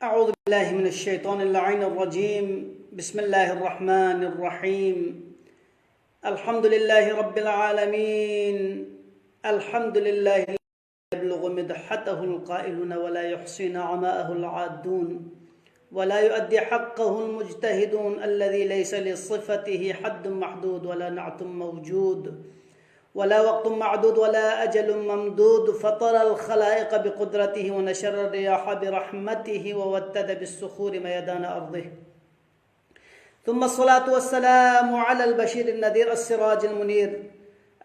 أعوذ بالله من الشيطان اللعين الرجيم. بسم الله الرحمن الرحيم. الحمد لله رب العالمين. الحمد لله يبلغ مدحته القائلون ولا يحصي نعماءه العادون ولا يؤدي حقه المجتهدون الذي ليس لصفته حد محدود ولا نعت موجود ولا وقت معدود ولا أجل ممدود فطر الخلائق بقدرته ونشر الرياح برحمته وودد بالصخور ميدان أرضه ثم الصلاة والسلام على البشير النذير السراج المنير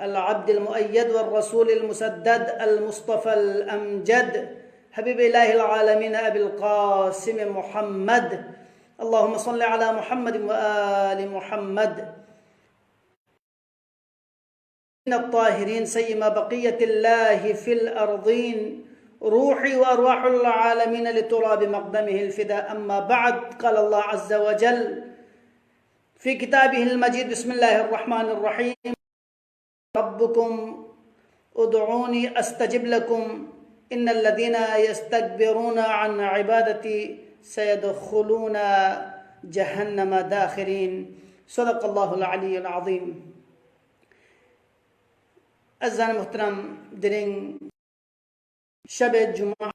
العبد المؤيد والرسول المسدد المصطفى الأمجد حبيب إله العالمين أبي القاسم محمد. اللهم صل على محمد وآل محمد الطاهرين سيما بقية الله في الأرضين روحي وأرواح العالمين لتراب مقدمه الفداء. أما بعد، قال الله عز وجل في كتابه المجيد: بسم الله الرحمن الرحيم. ربكم ادعوني أستجب لكم إن الذين يستكبرون عن عبادتي سيدخلون جهنم داخرين. صدق الله العلي العظيم. अज़ान मुहतरम दिरिंग शब जुमा,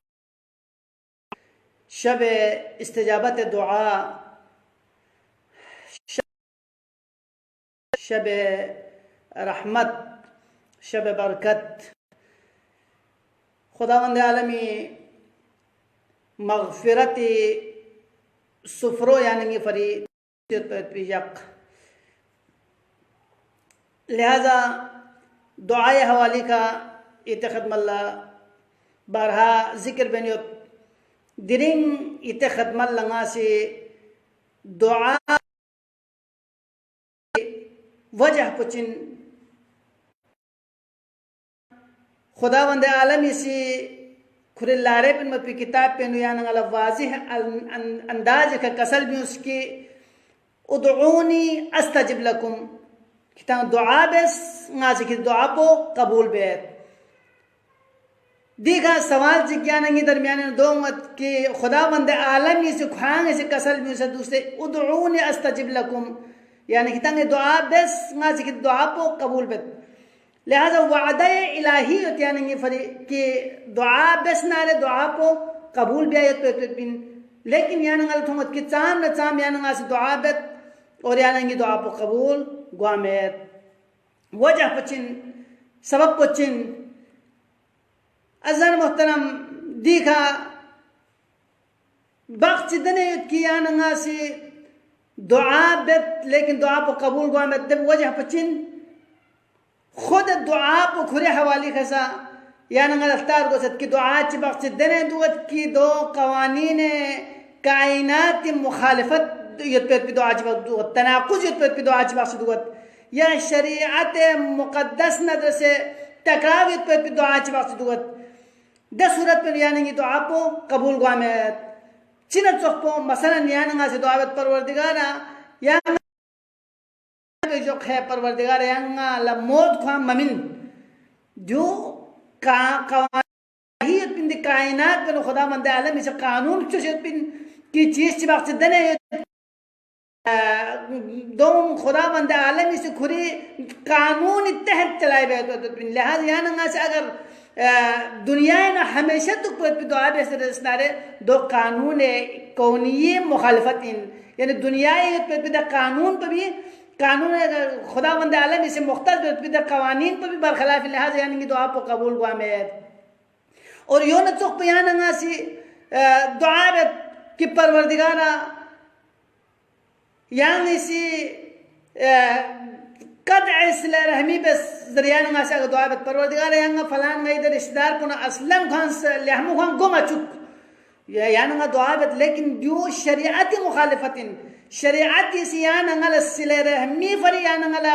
शब इस्तिजाबत दुआ, शब रहमत, शब बरकत। खुदावंद आलमी मग़फ़िरत सुफ़रो यानी फरी यक, लिहाजा दुआए हवाली का इतखदमल्ला बारहा जिक्र बेनियत दिरिंग इतखदमल लंगा से दुआ वजह पुचिन खुदावंद आलमी से खुरिल्लारे पिन मपी किताब पे नुयान अला वाज़िह अंदाज का कसल भी उसकी उदऊनी अस्तजिब लकुम kita doa bes ngasih kita doa po kabul bet. देखा सवाल जिज्ञानंगी दरमियान दो मत कि खुदावंद आलमी से खांग से कसल में से दूसरे उदऊनी अस्तजिब लकुम यानी कितने दुआ बस ngasih kita दुआ po कबूल bet. लिहाजा वादा इलाही यानी फरी कि दुआ बस नारे दुआ po कबूल भी आयत पे बिन लेकिन यानी गल थोंगत कि चाम न चाम यानी ngasih दुआ bet और यानी दुआ po कबूल गुआमेत वजह पचिन सबब पचिन अज़ान मोहतरम देखा वक्त दने किया नंगा से दुआ बेत लेकिन दुआ को कबूल गुआमेत दब वजह पचिन खुद दुआ को खुरे हवाली खसा या नंगा अफ्तार को सद की दुआ ची वक्त दने दुआत की दो कवानीन कायनात मुखालिफत युत्पत दुआ ची वक्त तनाकुज युत्पत दुआ ची वक्त दुआत या शरीयत मुक़द्दस नज़र से टकराव युत्पत दुआ ची वक्त दुआत दस सूरत पर यानी दुआ को कबूल गुआमेत चिन्ह चौको मसलन यानी से दुआ परवरदिगारा या जो है परवरदिगारा यांगा ला मौत ख्वाम ममिन जो का कवाहियत बिन कायनात बिन खुदावंद आलम इस कानून चुशत बिन की चीज़ ची वक्त दने दोम खुदावंद आलमी से खुरी कानून तहत चलाए गए तो लिहाजा यहाँ से अगर दुनिया ने हमेशा तो दुआ बेसर रसनारे दो कानून कौनीय मुखालफत यानी दुनिया पे कानून पर भी कानून खुदावंद आलमी से मुख्तलिफ पे कवानीन पर भी बरखलाफ लिहाजा यानी दुआ को कबूल गुआ में और यो न चौक पे यहाँ से दुआ की परवरदिगारा यानी सी कद ऐसले रहमी बस ज़रिया नंगा से दुआ बत परवरदिगार यांगा फलान गई इधर रिश्तेदार को ना असलम खान से लहमु खान गुमा चुक या नंगा दुआ बत लेकिन जो शरीयती मुखालिफतिन शरीयती सी या नंगा सिले रहमी फरी या नंगा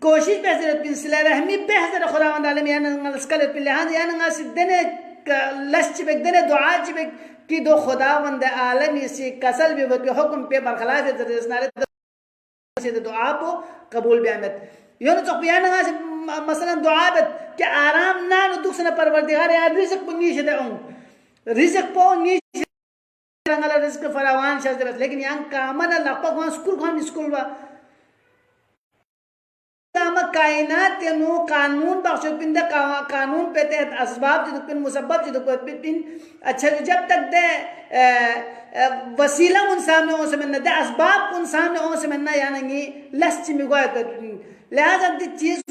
कोशिश बेहतर बिन सिले रहमी बेहतर खुदावंद आलम या नंगा स्कल बिन लिहाजा या नंगा सिद्धने लश चिबक दने दुआ चिबक कि दो खुदावंद आलमी से कसल भी हुक्म पे बरखलाफ से दुआ को कबूल भी आमद यो न चौकियान से मसलन दुआ बत कि आराम ना दुख से परवरदिगार यार रिज़्क़ पुंगी शदे रिज़्क़ पो नी रंगला रिज़्क़ फरावान शज़ बस लेकिन yang कामन लपक वहाँ स्कूल वा कामा कायनात यनु कानून बख्शो पिंदा कानून पे तहत असबाब जो पिन मुसब्बब जो पिन अच्छा जब तक दे वसीला उन सामने हो समझना दे असबाब उन सामने हो समझना यानी लस्ट मिगवा लिहाजा दी चीज़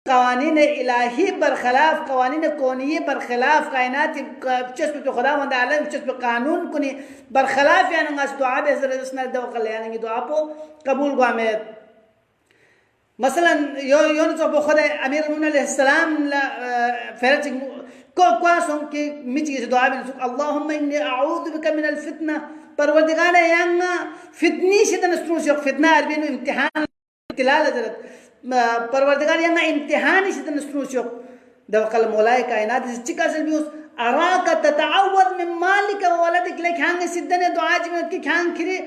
कवानीन इलाही बरखिलाफ कवानीन कौनिये बरखिलाफ कायनात चस्प पे खुदा वंदा आलम चस्प कानून कुनी बरखिलाफ यानी अंगास दुआ बेज़र इसना दवकल यानी दुआ पो कबूल गुआमेत मसलन यो तो खुदा अमीर मुन अलैहिस्सलाम ला फेरच को क्वासों के मिची से दुआ में अल्लाहुम्मा इन्नी अऊज़ु बिका मिनल फितना परवरदिगार यांगा फितनी शिदन स्ट्रूस फितना अरबी नु इम्तिहान इत्तिलाल जरत परवरदिगार यांगा इम्तिहान शिदन स्ट्रूस दवकल मौलाए कायनात चिका से भी अराका तताअवद मिन मालिक व वलदिक ले खांग सिद्धने दुआ जी में की खांग खिरे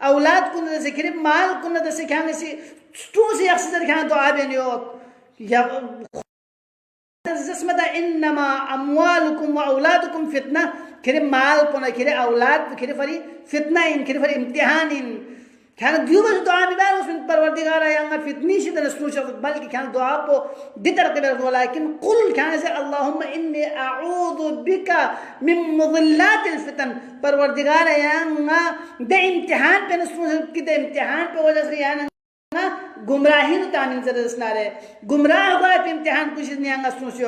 औलाद कुन से खिरे माल कुन से खांग से स्ट्रूस यक्सर खांग दुआ बेनियो या जिस्मदा इन्नमा अम्वालुकुम व औलादुकुम फितना खिरे माल पुना खिरे औलाद खिरे फरी फितना इन खिरे फरी इम्तिहान इन खान दुआ दुआ भी बार उसमें परवरदिगार यांगा फितनी शिदन स्ट्रूस बल्कि खान दुआ पो दितर के बेर लेकिन कुल खान से अल्लाहुम्मा इन्नी अऊज़ु बिका मिन मुज़िल्लातिल फितन परवरदिगार यांगा दे इम्तिहान पे स्ट्रूस की दे इम्तिहान पे वजह से याना गुमराही नु तामिन जरसनारे गुमराह हुआ पे इम्तिहान कुछ नहीं आंगा स्ट्रूस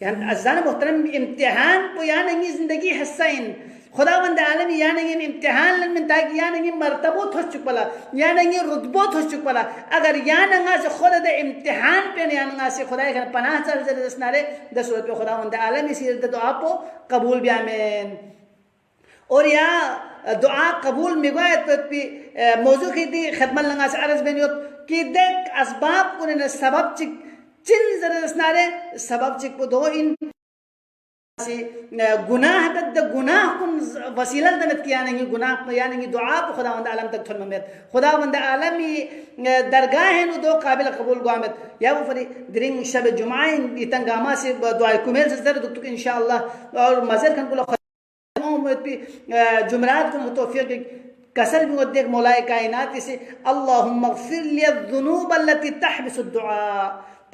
यान अज़ान मोहतरम इम्तिहान को यानी जिंदगी हसैन खुदावंद आलमी यानी इम्तिहान में ताकि यानी मर्तबो थोस चुकला यानी रुतबो थोस चुकला अगर यानंगा से खुदा दे इम्तिहान पे यानंगा से खुदा के पनाह चल जरसनारे दसूरत पे खुदावंद आलमी से दुआ को कबूल भी आमीन और या दुआ कबूल मिगवायत पे मौजू की दी खिदमत लंगा से अर्ज बेनियत कि देख असबाब को ने सबब चिन जरसनारे सबब चिक को दो इन गुनाह तक गुनाह कुन वसीला तनत किया नहीं गुनाह यानी दुआ पे खुदावंद आलम तक थन ममेत खुदावंद आलमी दरगाह है नु दो काबिल कबूल गुआमत या वो फरी द्रिंग शब जुमाए इतंगामा से दुआ कुमेल से जर दुक इंशाअल्लाह और मजर खन को जुमरात को तौफीक कसर भी देख मौलाए कायनात से अल्लाहुम्मा इग़फिर लिय ज़ुनूब अल्लती तहबिसु दुआ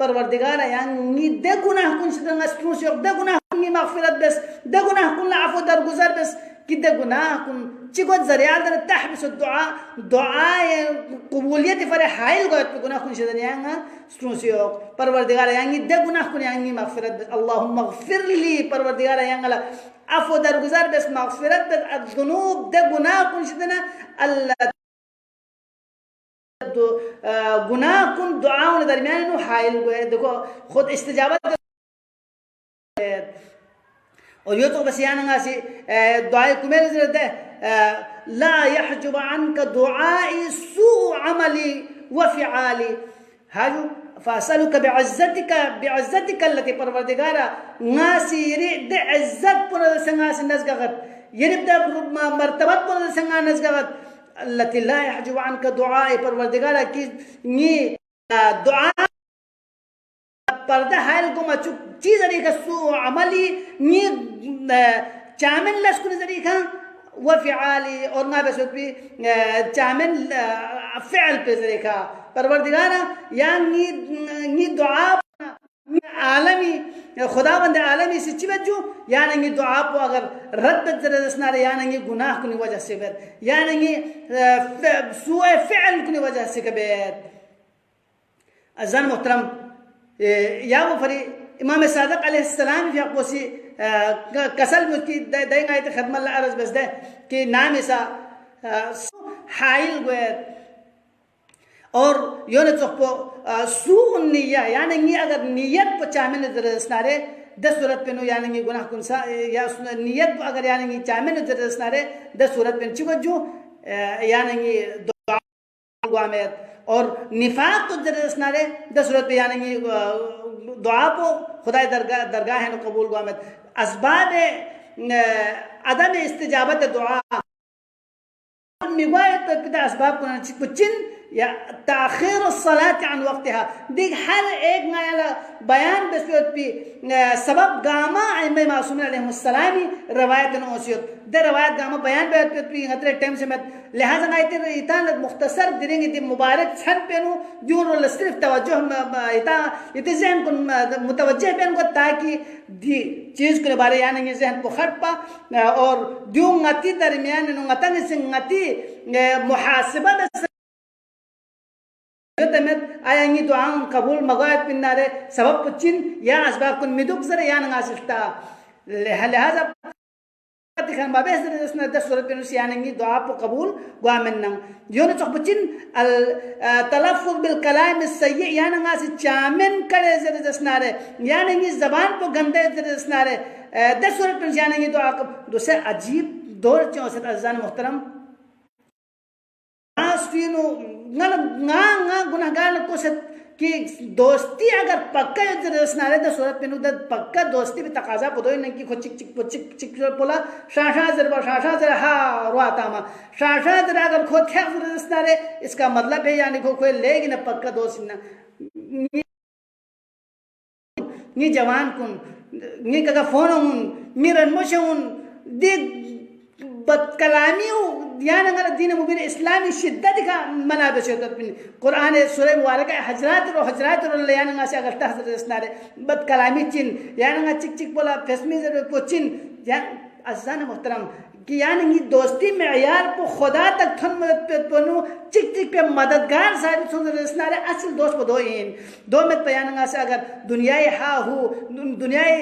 परवरदिगार यानी दे गुनाह कुन सिदंग स्ट्रूस दे गुनाह कुन मगफिरत बस दे गुनाह कुन अफू दरगुजर बस कि दे गुनाह कुन चिको जरिया दर तहबिसु दुआ दुआ कबूलियत फरे हाइल गयत गुनाह कुन सिदंग यांगा स्ट्रूस परवरदिगार यानी दे गुनाह कुन यानी मगफिरत बस अल्लाहुम्मा इग़फिर ली परवरदिगार यांगला अफू दरगुजर बस मगफिरत बस ज़ुनूब दे गुनाह कुन सिदंग अल्लाह गुनाह कुन दुआओं दरमियान नु हाइल गए देखो खुद इस्तिजाबत और यो तो बस यानंगा से दुआ कुमेल जरत है ला यहजुब अनका दुआई सू अमली व फिआली हाजू फासलुका बिइज्जतिका अल्लती परवरदिगारा नासी रे दे इज्जत पुन संगा से नजगत यरिब दे मर्तबत पुन संगा नजगत अल्लती ला यहजुब अनका दुआई परवरदिगारा की नी दुआ पर्दा हाल को मचु चीज का सू अमली नी चामिन लस्कुन जरीका व फिआली और ना बस भी चामिन फ़िअल पे जरीका परवरदिगारा यानी नी दुआ आलमी खुदावंद आलमी से चिवजू यानी दुआ को अगर रद्द जरसना रे यानी गुनाह की वजह से फिर यानी सूए फ़िअल की वजह से कबीर अज़ान मोहतरम या वो फरी इमाम सादिक अलैहिस्सलाम भी आपको सी कसल में उसकी देंगे आयत खदमत ला अर्ज बस दे कि नाम ऐसा हाइल गए और यो ने चुप्पो सू निया यानी अगर नियत पर चामिन जरसनारे दस सूरत पे नो यानी गुनाह कुनसा या नियत अगर यानी चामिन जरसनारे दस सूरत पे चिवजू यानी दुआ गुआमेत और निफाक तो जरसनारे दस सूरत पे यानी दुआ को खुदाई दरगाह है कबूल गुआमत असबाब अदम इस्तिजाबत दुआ मिगवाए तो पिता असबाब को चिन या ताखीर सलात अन वक्तिहा दिग हर एक नायाला बयान बस्पियत पी सबब गामा अइमे मासूम अलैहिस्सलामी रवायत नोसियत दे रवायत गामा बयान बस्पियत पी हतरे टाइम से मत लिहाजा नाइतिर इतान मुख्तसर दिरेंगे दि मुबारक छन पेनु जोर सिर्फ तवज्जो इता इते जहन को मुतवज्जह पेन को ताकि दी चीज के बारे यानी ये जहन को खटपा और दियो ngati दरमियान नु ngatan से ngati मुहासबा तमेत आयांगी दुआ कबूल मगायत पिन्नारे सबब पुचिन या असबाब कुन मिदुक जरे या नगासिता लिहाजा खान बाबे इसने दस सूरत पेनुस यानंगी दुआ को कबूल गुआमन्नंग योन चख पुचिन अल तलफ्फुज बिल कलाम सय्य यानंगासि चामेन करे जरे दसनारे यानंगी जबान को गंदे जरे दसनारे दस सूरत पेनुस यानंगी दुआ को दूसरे अजीब दौर चौसत अज़ान मुहतरम आसफीनो nga गुनाहगार को से कि दोस्ती अगर पक्का जरसनारे द सूरत पेनु द पक्का दोस्ती भी तकाजा पदोय न कि खो चिक चिक चिक चिक बोला शाशा जर हा रुआतामा शाशा जर अगर खो थे जरसनारे इसका मतलब है यानी खो कोई लेगी न पक्का दोस्त न नि जवान कुन नि कगा फोन उन मिरन मोशुन दि बदकलामी यान अगर दीन मुबीन इस्लामी शिद्दत का मना बशत कुरान सूरह मुबारक हजरात और यान से अगर तहसनारे बदकलामी चिन यान चिक चिक बोला फेसमी को चिन यान अज़ान मोहतरम कि यान दोस्ती में यार को खुदा तक थन पनु चिक चिक पे मददगार साबित सुनरे असल दोस्त को दो में बयान से अगर दुनियाई हा हु दुनियाई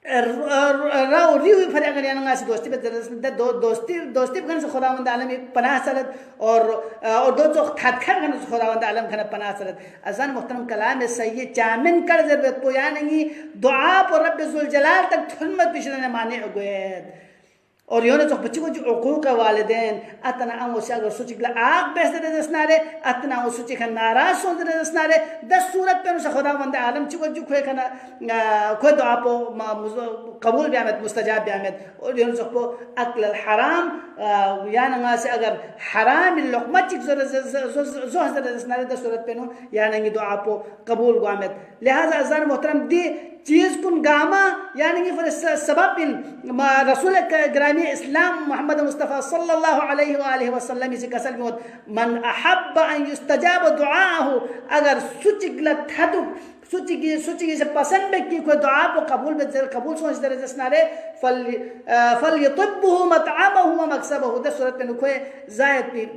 राव रिवी फरे अगर याना से दोस्ती पे दोस्ती बगन से खुदावंद आलम पनाह सलत और दो चौक थातखर बगन से खुदावंद आलम खना पनाह सलत अज़ान मुहतरम कलाम सही चामिन कर जरूरत को यानी दुआ पर रब जुल जलाल तक थुलमत पिछले माने उगैद और योने चौक बच्चे को जो उकूक वालिदैन अतना अंगो से अगर सोची गला आग बेस दे दसनारे अतना अंगो सोची खन नाराज सो दे दसनारे 10 सूरत पे नुसा खुदावंद आलम चिको जो खोए खना खोए तो आपो कबूल ब्यामत मुस्तजाब ब्यामत और योने चौक को अक्ल हराम याना से अगर हराम लुकमा चिक जो दे दसनारे 10 सूरत पे नु याना गी दुआ आपो कबूल ब्यामत लिहाजा अज़ान मोहतरम दी चीज कुन गामा यानी कि फिर सबब इन रसूल ग्रामी इस्लाम मोहम्मद मुस्तफ़ा सल्लल्लाहु अलैहि वसल्लम इसे कसल में मन अहब्ब अन युस्तजाब दुआहु अगर सुचिगला थदु सुचिगी से पसंद की कोई दुआ को कबूल सोच दे जसनारे फल यतबहु मतअमहु व मकसबहु द सूरत में कोई जायद भी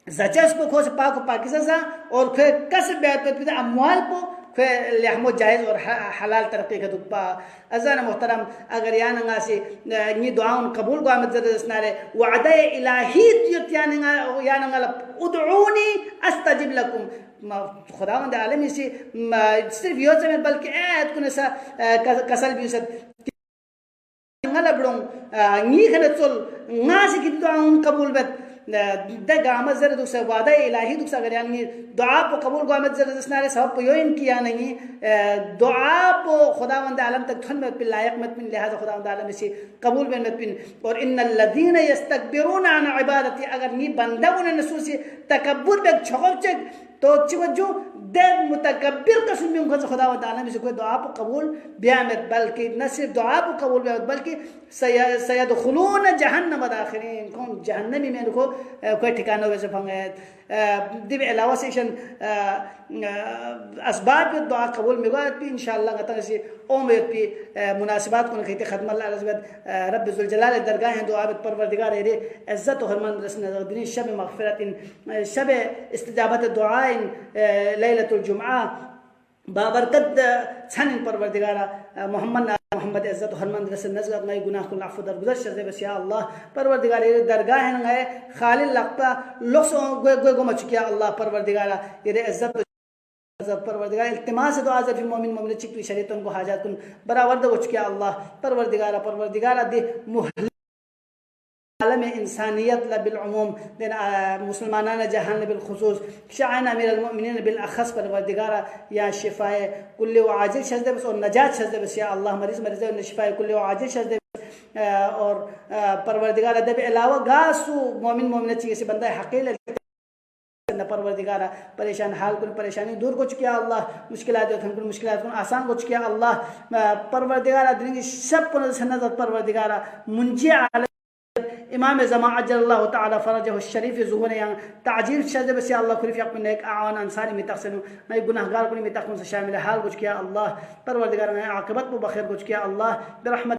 जचस को खोस पाक पाकिजा और कोई कसब बैत पे अमवाल को लहमो जायज़ और हलाल तरक़ी का दुप्पा अज़ान मोहतरम अगर याना से ये दुआओं कबूल को आमद जरसनारे वादा इलाही याना उदऊनी अस्तजिब लकुम खुदावंद आलम से सिर्फ यो में बल्कि ऐत कुन सा कसल भी सद ngalabrong ngi khana chol nga se ki duaun kabul bet da gama zar du sa wada ilahi du sa garian ni दुआ को कबूल को आमद जर जसनारे सब को योइन किया नहीं दुआ को खुदावंद आलम तक थन में लायक मत पिन लिहाजा खुदावंद आलम से कबूल में मत पिन और इन्नल लदीना यस्तकबिरून अन इबादती अगर नी बंदा उन नसूसी तकब्बुर बे छगचक तो चिवजो दे मुतकब्बिर कसम में उनको खुदावंद आलम से कोई दुआ को कबूल बियामत बल्कि न सिर्फ दुआ को कबूल बियामत बल्कि सयदखुलून जहन्नम दाखिलीन कौन जहन्नमी में को कोई ठिकाना वैसे फंगे दिव अलावा सेशन असबाब दुआ कबूल मिगवात भी इंशाअल्लाह गता से उम्मीद भी मुनासिबात को कहते खत्म अल्लाह रब जुल जलाल दरगाह है दुआ परवरदिगार रे इज्जत और हरमान रसना दिन शब मगफिरत शब इस्तिजाबत दुआ लैलतुल जुमआ बाबरकत छन परवरदिगार मोहम्मद इज्जत हरमान रसन नजर नई गुनाह को अफू दरगुजर शर्ते बस या अल्लाह परवरदिगार ये दरगाह है नए खालिल लगता लोसो गो मचकिया अल्लाह परवरदिगार ये इज्जत परवरदिगार इल्तिमास दुआ जब मोमिन मोमिन चिकवी शरीयतन को हाजत कुन बराबर दो चकिया अल्लाह परवरदिगार दे आलम इंसानियत बिलउमूम दिन मुसलमाना जहान बिलखुसूस शान अमीर अलमुमिनीन बिलअखस परवरदिगार या शिफाए कुल्ले व आजिल शजदे बस और नजात शजदे बस या अल्लाह मरीज ने शिफाए कुल्ले व आजिल शजदे और परवरदिगार अदब अलावा गासु मोमिन मोमिन चीज़ से बंदा हकील परवरदिगारा परेशान हाल को परेशानी दूर कुछ किया अल्लाह मुश्किलात को मुश्किलात को आसान कुछ किया अल्लाह परवरदिगारा दुनिया की सब को नजर परवरदिगारा मुंजी इमाम ज़मा अज्जलल्लाहु तआला फरजहु शरीफ ज़ुहूर yang ताजील शजब से अल्लाह खुरीफ यक नेक आवान अंसारी में तकसनु नई गुनाहगार को में तकन से शामिल हाल कुछ किया अल्लाह परवरदिगार ने आक़िबत को बखैर कुछ किया अल्लाह बिरहमत